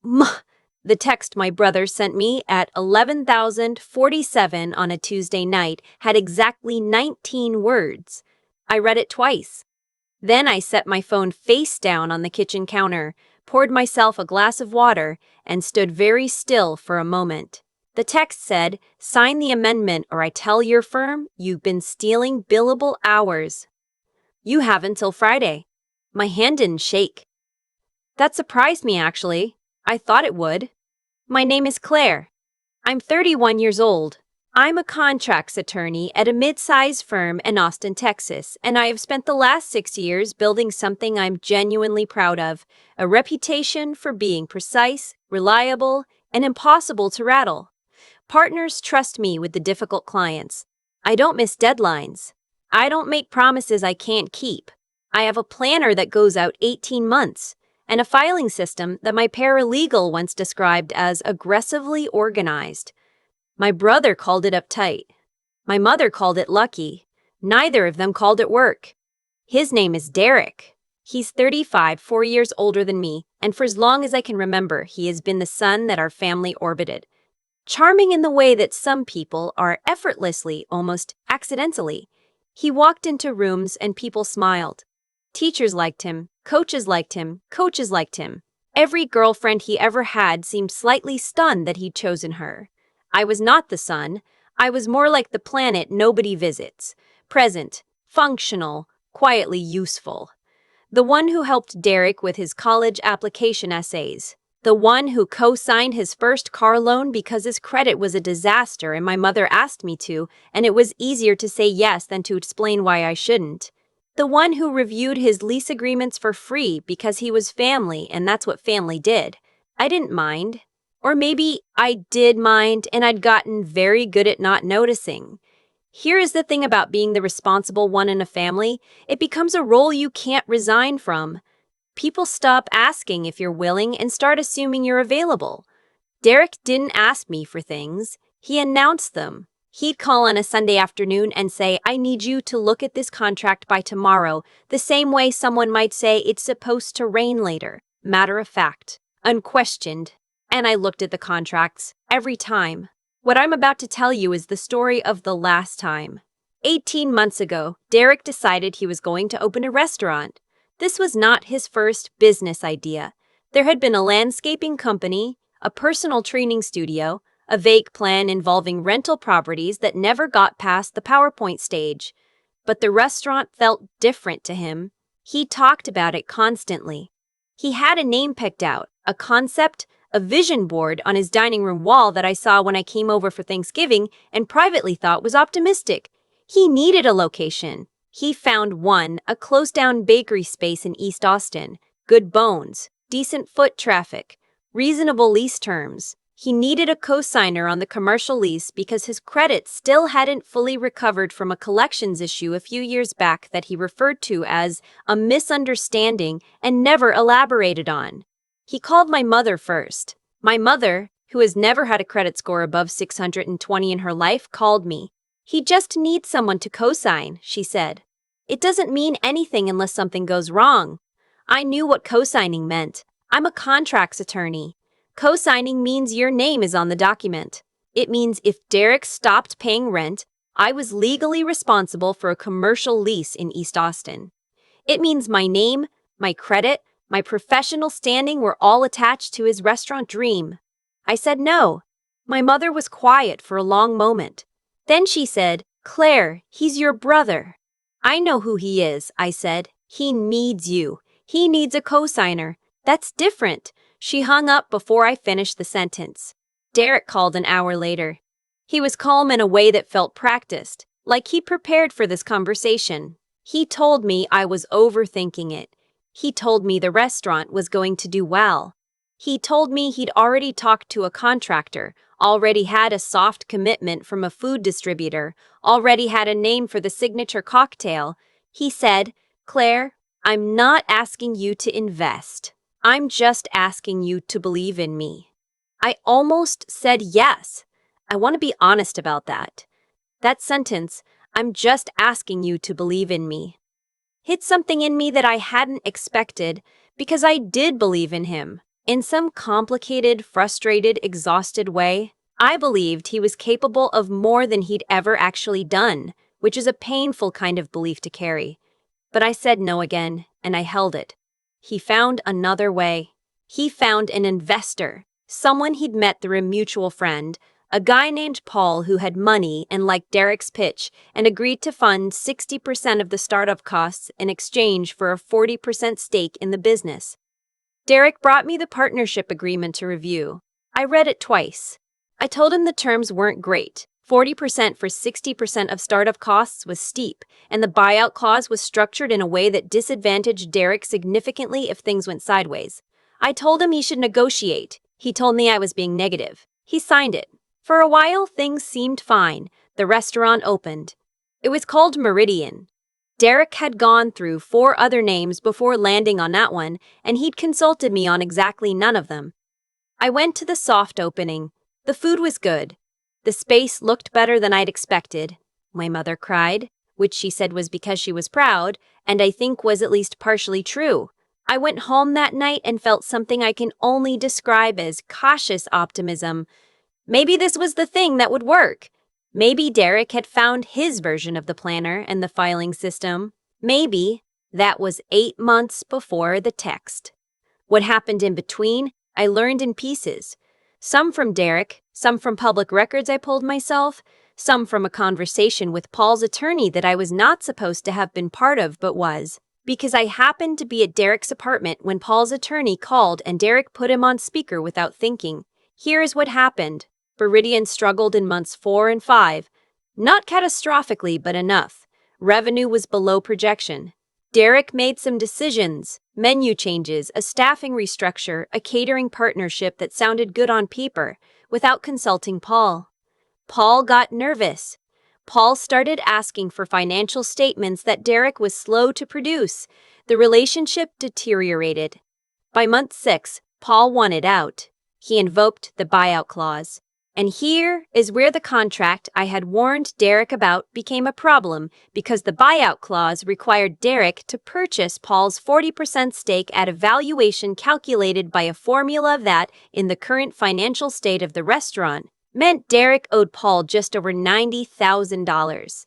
The text my brother sent me at 11,047 on a Tuesday night had exactly 19 words. I read it twice. Then I set my phone face down on the kitchen counter, poured myself a glass of water, and stood very still for a moment. The text said, "Sign the amendment or I tell your firm you've been stealing billable hours. You have until Friday." My hand didn't shake. That surprised me, actually. I thought it would. My name is Claire. I'm 31 years old. I'm a contracts attorney at a mid-sized firm in Austin, Texas, and I have spent the last 6 years building something I'm genuinely proud of, a reputation for being precise, reliable, and impossible to rattle. Partners trust me with the difficult clients. I don't miss deadlines. I don't make promises I can't keep. I have a planner that goes out 18 months, and a filing system that my paralegal once described as aggressively organized. My brother called it uptight. My mother called it lucky. Neither of them called it work. His name is Derek. He's 35, 4 years older than me, and for as long as I can remember, he has been the sun that our family orbited. Charming in the way that some people are effortlessly, almost accidentally. He walked into rooms and people smiled. Teachers liked him, coaches liked him, coaches liked him. Every girlfriend he ever had seemed slightly stunned that he'd chosen her. I was not the sun. I was more like the planet nobody visits. Present, functional, quietly useful. The one who helped Derek with his college application essays. The one who co-signed his first car loan because his credit was a disaster and my mother asked me to, and it was easier to say yes than to explain why I shouldn't. The one who reviewed his lease agreements for free because he was family and that's what family did. I didn't mind. Or maybe I did mind and I'd gotten very good at not noticing. Here is the thing about being the responsible one in a family. It becomes a role you can't resign from. People stop asking if you're willing and start assuming you're available. Derek didn't ask me for things. He announced them. He'd call on a Sunday afternoon and say, "I need you to look at this contract by tomorrow," the same way someone might say it's supposed to rain later. Matter of fact, unquestioned. And I looked at the contracts every time. What I'm about to tell you is the story of the last time. 18 months ago, Derek decided he was going to open a restaurant. This was not his first business idea. There had been a landscaping company, a personal training studio, a vague plan involving rental properties that never got past the PowerPoint stage. But the restaurant felt different to him. He talked about it constantly. He had a name picked out, a concept, a vision board on his dining room wall that I saw when I came over for Thanksgiving and privately thought was optimistic. He needed a location. He found one, a closed-down bakery space in East Austin, good bones, decent foot traffic, reasonable lease terms. He needed a co-signer on the commercial lease because his credit still hadn't fully recovered from a collections issue a few years back that he referred to as a misunderstanding and never elaborated on. He called my mother first. My mother, who has never had a credit score above 620 in her life, called me. "He just needs someone to co-sign," she said. "It doesn't mean anything unless something goes wrong." I knew what co-signing meant. I'm a contracts attorney. Co-signing means your name is on the document. It means if Derek stopped paying rent, I was legally responsible for a commercial lease in East Austin. It means my name, my credit, my professional standing were all attached to his restaurant dream. I said no. My mother was quiet for a long moment. Then she said, "Claire, he's your brother." "I know who he is," I said. "He needs you. He needs a co-signer. That's different." She hung up before I finished the sentence. Derek called an hour later. He was calm in a way that felt practiced, like he'd prepared for this conversation. He told me I was overthinking it. He told me the restaurant was going to do well. He told me he'd already talked to a contractor, already had a soft commitment from a food distributor, already had a name for the signature cocktail. He said, "Claire, I'm not asking you to invest. I'm just asking you to believe in me." I almost said yes. I want to be honest about that. That sentence, "I'm just asking you to believe in me," hit something in me that I hadn't expected because I did believe in him. In some complicated, frustrated, exhausted way, I believed he was capable of more than he'd ever actually done, which is a painful kind of belief to carry. But I said no again, and I held it. He found another way. He found an investor, someone he'd met through a mutual friend, a guy named Paul who had money and liked Derek's pitch and agreed to fund 60% of the startup costs in exchange for a 40% stake in the business. Derek brought me the partnership agreement to review. I read it twice. I told him the terms weren't great. 40% for 60% of startup costs was steep, and the buyout clause was structured in a way that disadvantaged Derek significantly if things went sideways. I told him he should negotiate. He told me I was being negative. He signed it. For a while, things seemed fine. The restaurant opened. It was called Meridian. Derek had gone through 4 other names before landing on that one, and he'd consulted me on exactly none of them. I went to the soft opening. The food was good. The space looked better than I'd expected. My mother cried, which she said was because she was proud, and I think was at least partially true. I went home that night and felt something I can only describe as cautious optimism. Maybe this was the thing that would work. Maybe Derek had found his version of the planner and the filing system. Maybe that was 8 months before the text. What happened in between, I learned in pieces. Some from Derek, some from public records I pulled myself, some from a conversation with Paul's attorney that I was not supposed to have been part of but was, because I happened to be at Derek's apartment when Paul's attorney called and Derek put him on speaker without thinking. Here's what happened. Meridian struggled in months 4 and 5. Not catastrophically, but enough. Revenue was below projection. Derek made some decisions, menu changes, a staffing restructure, a catering partnership that sounded good on paper, without consulting Paul. Paul got nervous. Paul started asking for financial statements that Derek was slow to produce. The relationship deteriorated. By month 6, Paul wanted out. He invoked the buyout clause. And here is where the contract I had warned Derek about became a problem because the buyout clause required Derek to purchase Paul's 40% stake at a valuation calculated by a formula that, in the current financial state of the restaurant, meant Derek owed Paul just over $90,000.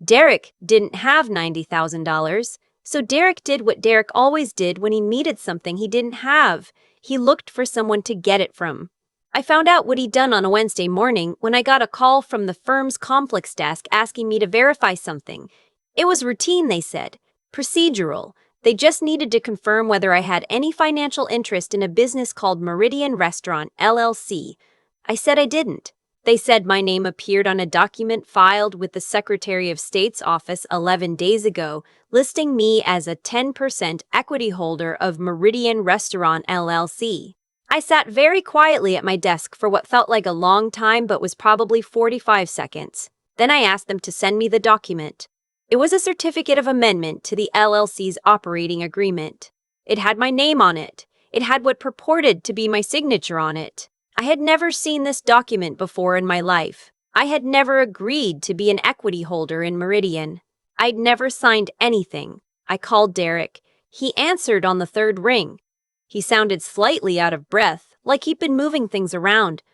Derek didn't have $90,000, so Derek did what Derek always did when he needed something he didn't have. He looked for someone to get it from. I found out what he'd done on a Wednesday morning when I got a call from the firm's conflicts desk asking me to verify something. It was routine, they said. Procedural. They just needed to confirm whether I had any financial interest in a business called Meridian Restaurant, LLC. I said I didn't. They said my name appeared on a document filed with the Secretary of State's office 11 days ago, listing me as a 10% equity holder of Meridian Restaurant, LLC. I sat very quietly at my desk for what felt like a long time but was probably 45 seconds. Then I asked them to send me the document. It was a certificate of amendment to the LLC's operating agreement. It had my name on it. It had what purported to be my signature on it. I had never seen this document before in my life. I had never agreed to be an equity holder in Meridian. I'd never signed anything. I called Derek. He answered on the 3rd ring. He sounded slightly out of breath, like he'd been moving things around.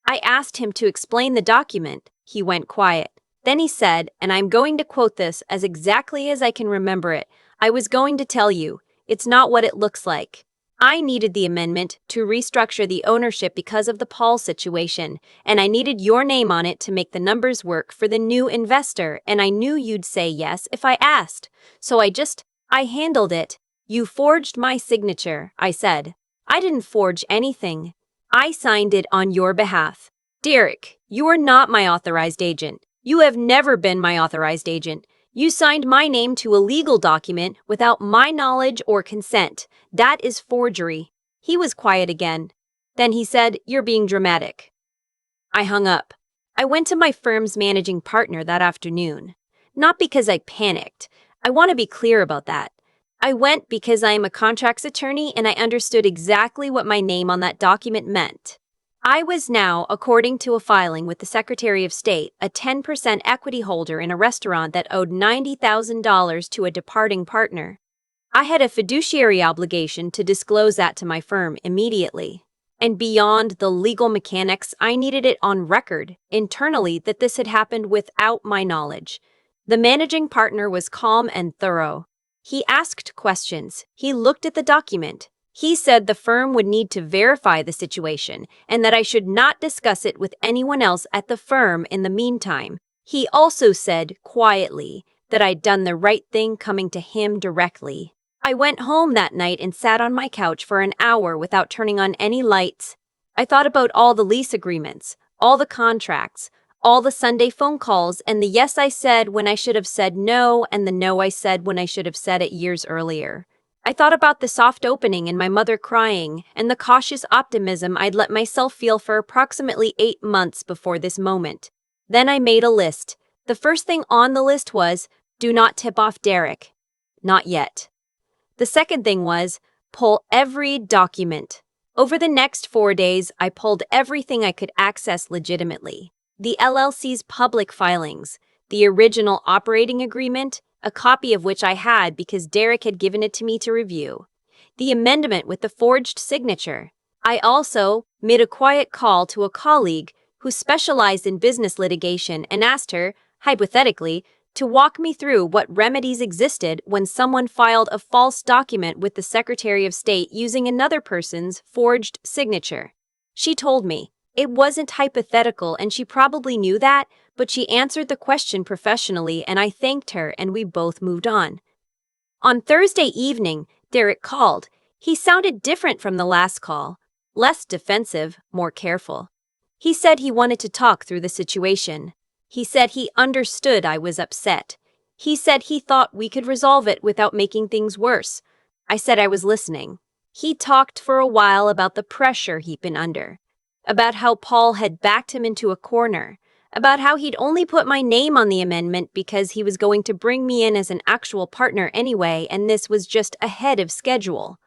I asked him to explain the document. He went quiet. Then he said, and I'm going to quote this as exactly as I can remember it, I was going to tell you, it's not what it looks like. I needed the amendment to restructure the ownership because of the Paul situation, and I needed your name on it to make the numbers work for the new investor, and I knew you'd say yes if I asked. So I handled it. You forged my signature, I said. I didn't forge anything. I signed it on your behalf. Derek, you are not my authorized agent. You have never been my authorized agent. You signed my name to a legal document without my knowledge or consent. That is forgery. He was quiet again. Then he said, You're being dramatic. I hung up. I went to my firm's managing partner that afternoon. Not because I panicked. I want to be clear about that. I went because I am a contracts attorney and I understood exactly what my name on that document meant. I was now, according to a filing with the Secretary of State, a 10% equity holder in a restaurant that owed $90,000 to a departing partner. I had a fiduciary obligation to disclose that to my firm immediately. And beyond the legal mechanics, I needed it on record, internally, that this had happened without my knowledge. The managing partner was calm and thorough. He asked questions. He looked at the document. He said the firm would need to verify the situation and that I should not discuss it with anyone else at the firm in the meantime. He also said, quietly, that I'd done the right thing coming to him directly. I went home that night and sat on my couch for an hour without turning on any lights. I thought about all the lease agreements, all the contracts, all the Sunday phone calls, and the yes I said when I should have said no, and the no I said when I should have said it years earlier. I thought about the soft opening and my mother crying, and the cautious optimism I'd let myself feel for approximately 8 months before this moment. Then I made a list. The first thing on the list was, do not tip off Derek. Not yet. The second thing was, pull every document. Over the next 4 days, I pulled everything I could access legitimately. The LLC's public filings, the original operating agreement, a copy of which I had because Derek had given it to me to review, the amendment with the forged signature. I also made a quiet call to a colleague who specialized in business litigation and asked her, hypothetically, to walk me through what remedies existed when someone filed a false document with the Secretary of State using another person's forged signature. She told me it wasn't hypothetical and she probably knew that, but she answered the question professionally and I thanked her and we both moved on. On Thursday evening, Derek called. He sounded different from the last call, less defensive, more careful. He said he wanted to talk through the situation. He said he understood I was upset. He said he thought we could resolve it without making things worse. I said I was listening. He talked for a while about the pressure he'd been under, about how Paul had backed him into a corner, about how he'd only put my name on the amendment because he was going to bring me in as an actual partner anyway, and this was just ahead of schedule.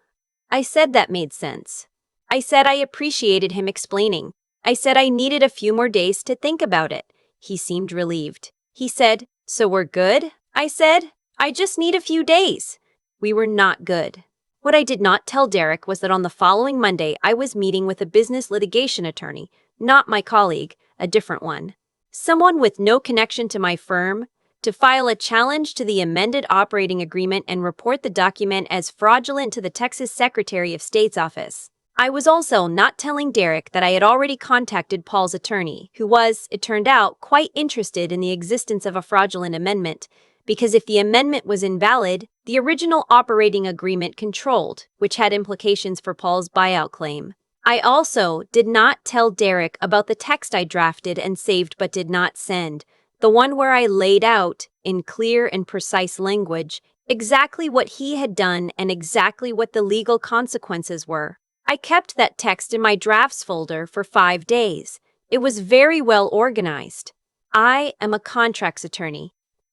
I said that made sense. I said I appreciated him explaining. I said I needed a few more days to think about it. He seemed relieved. He said, "So we're good?" I said, "I just need a few days." We were not good. What I did not tell Derek was that on the following Monday, I was meeting with a business litigation attorney, not my colleague, a different one. Someone with no connection to my firm, to file a challenge to the amended operating agreement and report the document as fraudulent to the Texas Secretary of State's office. I was also not telling Derek that I had already contacted Paul's attorney, who was, it turned out, quite interested in the existence of a fraudulent amendment, because if the amendment was invalid, the original operating agreement controlled, which had implications for Paul's buyout claim. I also did not tell Derek about the text I drafted and saved but did not send, the one where I laid out, in clear and precise language, exactly what he had done and exactly what the legal consequences were. I kept that text in my drafts folder for 5 days. It was very well organized. I am a contracts attorney.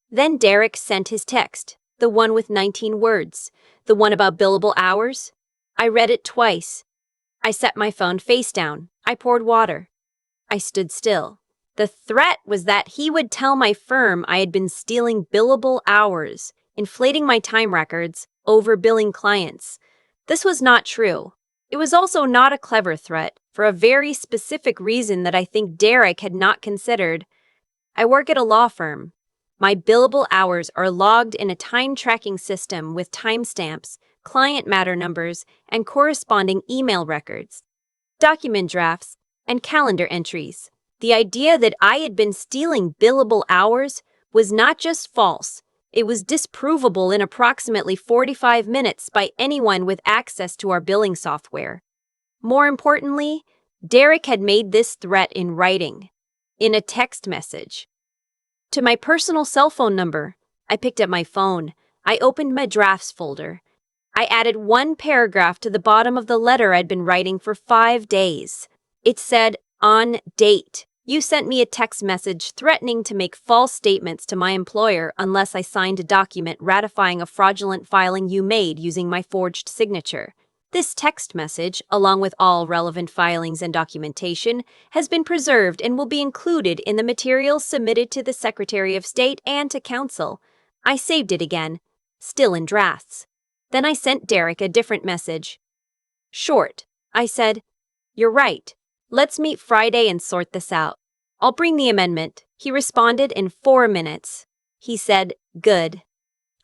Then Derek sent his text, the one with 19 words, the one about billable hours. I read it twice. I set my phone face down. I poured water. I stood still. The threat was that he would tell my firm I had been stealing billable hours, inflating my time records, overbilling clients. This was not true. It was also not a clever threat, for a very specific reason that I think Derek had not considered. I work at a law firm. My billable hours are logged in a time-tracking system with timestamps, client matter numbers, and corresponding email records, document drafts, and calendar entries. The idea that I had been stealing billable hours was not just false. It was disprovable in approximately 45 minutes by anyone with access to our billing software. More importantly, Derek had made this threat in writing, in a text message. To my personal cell phone number, I picked up my phone. I opened my drafts folder. I added one paragraph to the bottom of the letter I'd been writing for 5 days. It said, "On date. You sent me a text message threatening to make false statements to my employer unless I signed a document ratifying a fraudulent filing you made using my forged signature. This text message, along with all relevant filings and documentation, has been preserved and will be included in the materials submitted to the Secretary of State and to Council." I saved it again, still in drafts. Then I sent Derek a different message. Short. I said, "You're right. Let's meet Friday and sort this out. I'll bring the amendment." He responded in 4 minutes. He said, "Good.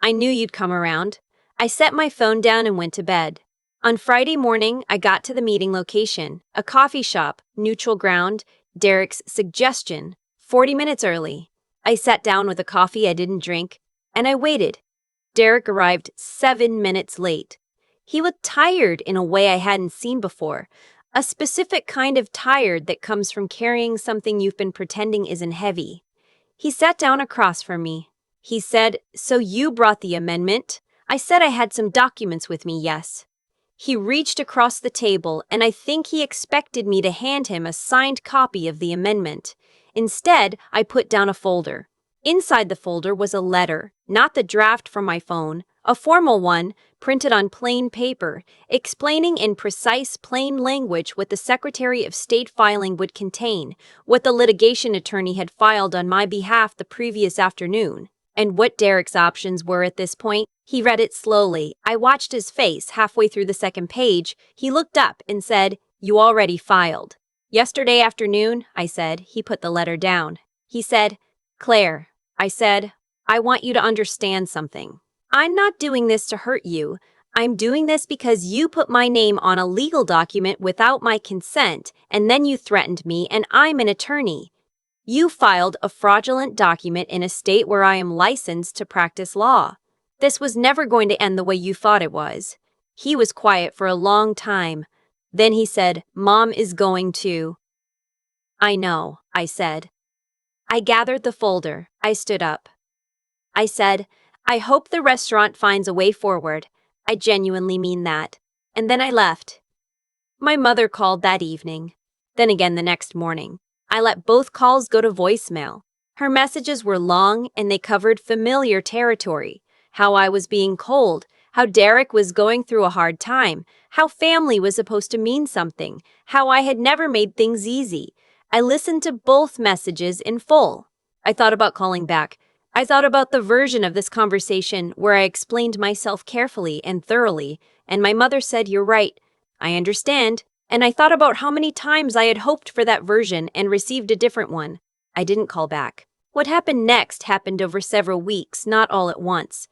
I knew you'd come around." I set my phone down and went to bed. On Friday morning, I got to the meeting location, a coffee shop, neutral ground, Derek's suggestion, 40 minutes early. I sat down with a coffee I didn't drink, and I waited. Derek arrived 7 minutes late. He looked tired in a way I hadn't seen before, a specific kind of tired that comes from carrying something you've been pretending isn't heavy. He sat down across from me. He said, "So you brought the amendment?" I said I had some documents with me, yes. He reached across the table, and I think he expected me to hand him a signed copy of the amendment. Instead, I put down a folder. Inside the folder was a letter, not the draft from my phone, a formal one, printed on plain paper, explaining in precise, plain language what the Secretary of State filing would contain, what the litigation attorney had filed on my behalf the previous afternoon, and what Derek's options were at this point. He read it slowly. I watched his face halfway through the second page. He looked up and said, "You already filed." "Yesterday afternoon," I said. He put the letter down. He said, "Claire," I said, "I want you to understand something. I'm not doing this to hurt you. I'm doing this because you put my name on a legal document without my consent, and then you threatened me, and I'm an attorney. You filed a fraudulent document in a state where I am licensed to practice law. This was never going to end the way you thought it was." He was quiet for a long time. Then he said, "Mom is going to." "I know," I said. I gathered the folder. I stood up. I said, "I hope the restaurant finds a way forward. I genuinely mean that." And then I left. My mother called that evening. Then again the next morning. I let both calls go to voicemail. Her messages were long and they covered familiar territory. How I was being cold, how Derek was going through a hard time, how family was supposed to mean something, how I had never made things easy. I listened to both messages in full. I thought about calling back. I thought about the version of this conversation where I explained myself carefully and thoroughly, and my mother said, "You're right. I understand." And I thought about how many times I had hoped for that version and received a different one. I didn't call back. What happened next happened over several weeks, not all at once.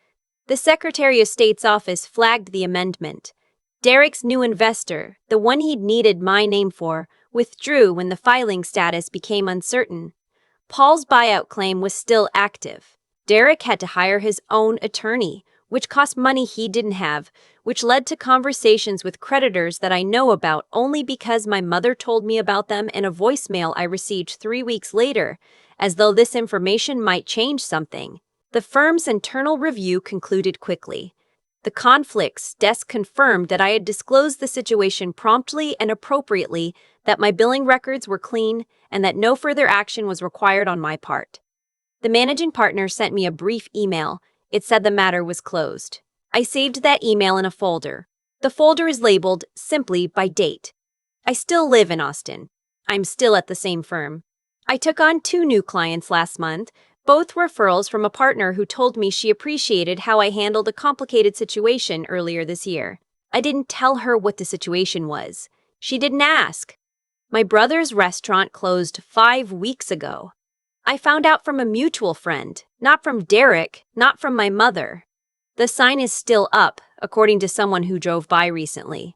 The Secretary of State's office flagged the amendment. Derek's new investor, the one he'd needed my name for, withdrew when the filing status became uncertain. Paul's buyout claim was still active. Derek had to hire his own attorney, which cost money he didn't have, which led to conversations with creditors that I know about only because my mother told me about them in a voicemail I received 3 weeks later, as though this information might change something. The firm's internal review concluded quickly. The conflicts desk confirmed that I had disclosed the situation promptly and appropriately, that my billing records were clean, and that no further action was required on my part. The managing partner sent me a brief email. It said the matter was closed. I saved that email in a folder. The folder is labeled simply by date. I still live in Austin. I'm still at the same firm. I took on 2 new clients last month, both referrals from a partner who told me she appreciated how I handled a complicated situation earlier this year. I didn't tell her what the situation was. She didn't ask. My brother's restaurant closed 5 weeks ago. I found out from a mutual friend, not from Derek, not from my mother. The sign is still up, according to someone who drove by recently.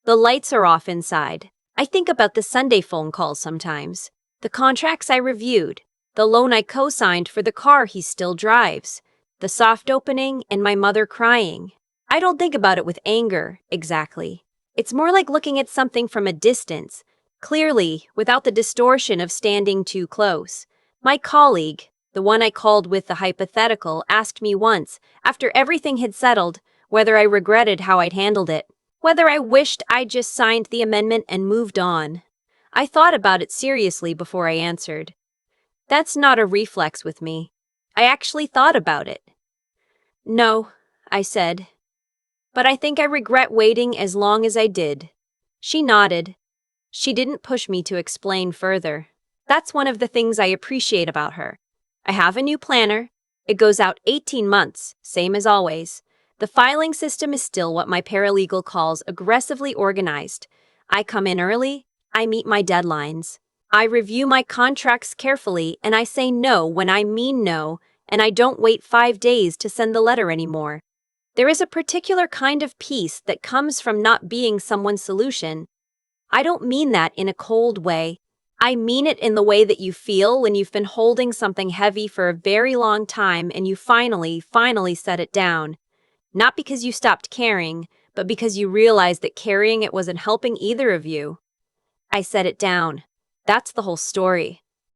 The lights are off inside. I think about the Sunday phone calls sometimes. The contracts I reviewed. The loan I co-signed for the car he still drives. The soft opening and my mother crying. I don't think about it with anger, exactly. It's more like looking at something from a distance, clearly, without the distortion of standing too close. My colleague, the one I called with the hypothetical, asked me once, after everything had settled, whether I regretted how I'd handled it, whether I wished I'd just signed the amendment and moved on. I thought about it seriously before I answered. That's not a reflex with me. I actually thought about it. "No," I said. "But I think I regret waiting as long as I did." She nodded. She didn't push me to explain further. That's one of the things I appreciate about her. I have a new planner. It goes out 18 months, same as always. The filing system is still what my paralegal calls aggressively organized. I come in early, I meet my deadlines. I review my contracts carefully, and I say no when I mean no, and I don't wait 5 days to send the letter anymore. There is a particular kind of peace that comes from not being someone's solution. I don't mean that in a cold way. I mean it in the way that you feel when you've been holding something heavy for a very long time and you finally set it down. Not because you stopped caring, but because you realized that carrying it wasn't helping either of you. I set it down. That's the whole story.